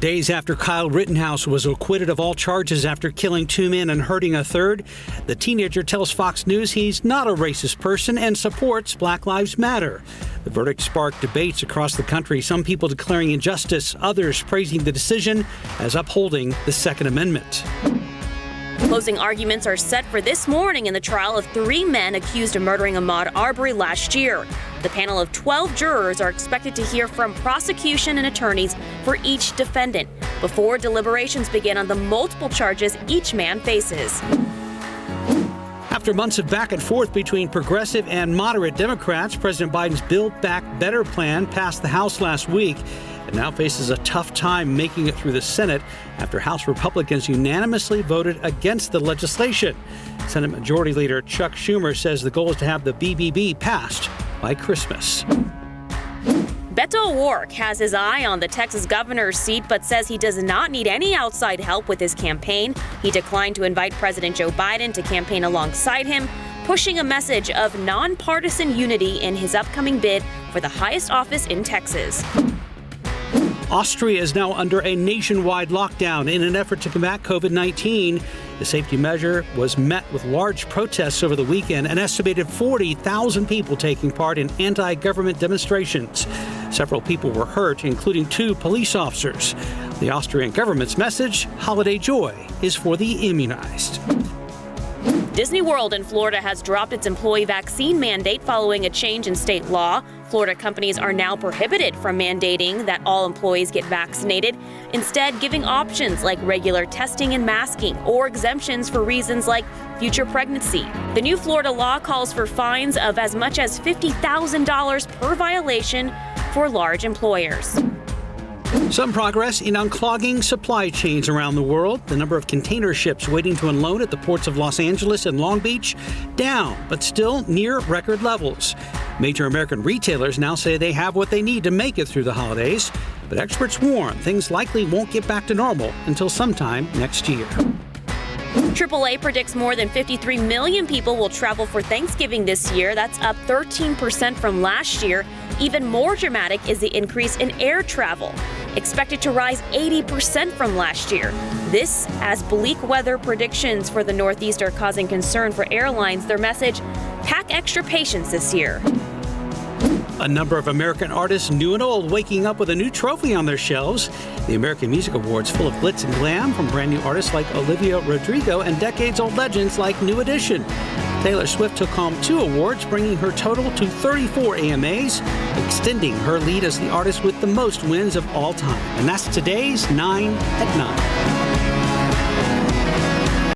Days after Kyle Rittenhouse was acquitted of all charges after killing 2 men and hurting a third, the teenager tells Fox News he's not a racist person and supports Black Lives Matter. The verdict sparked debates across the country, some people declaring injustice, others praising the decision as upholding the Second Amendment. Closing arguments are set for this morning in the trial of 3 men accused of murdering Ahmaud Arbery last year. The panel of 12 jurors are expected to hear from prosecution and attorneys for each defendant before deliberations begin on the multiple charges each man faces. After months of back and forth between progressive and moderate Democrats, President Biden's Build Back Better plan passed the House last week. It now faces a tough time making it through the Senate after House Republicans unanimously voted against the legislation. Senate Majority Leader Chuck Schumer says the goal is to have the BBB passed by Christmas. Beto O'Rourke has his eye on the Texas governor's seat, but says he does not need any outside help with his campaign. He declined to invite President Joe Biden to campaign alongside him, pushing a message of nonpartisan unity in his upcoming bid for the highest office in Texas. Austria is now under a nationwide lockdown in an effort to combat COVID-19. The safety measure was met with large protests over the weekend, an estimated 40,000 people taking part in anti-government demonstrations. Several people were hurt, including 2 police officers. The Austrian government's message, holiday joy, is for the immunized. Disney World in Florida has dropped its employee vaccine mandate following a change in state law. Florida companies are now prohibited from mandating that all employees get vaccinated, instead giving options like regular testing and masking or exemptions for reasons like future pregnancy. The new Florida law calls for fines of as much as $50,000 per violation for large employers. Some progress in unclogging supply chains around the world. The number of container ships waiting to unload at the ports of Los Angeles and Long Beach down, but still near record levels. Major American retailers now say they have what they need to make it through the holidays, but experts warn things likely won't get back to normal until sometime next year. AAA predicts more than 53 million people will travel for Thanksgiving this year. That's up 13% from last year. Even more dramatic is the increase in air travel, expected to rise 80% from last year. This as bleak weather predictions for the Northeast are causing concern for airlines. Their message, pack extra patience this year. A number of American artists, new and old, waking up with a new trophy on their shelves. The American Music Awards full of glitz and glam from brand new artists like Olivia Rodrigo and decades-old legends like New Edition. Taylor Swift took home 2 awards, bringing her total to 34 AMAs, extending her lead as the artist with the most wins of all time. And that's today's 9 at 9.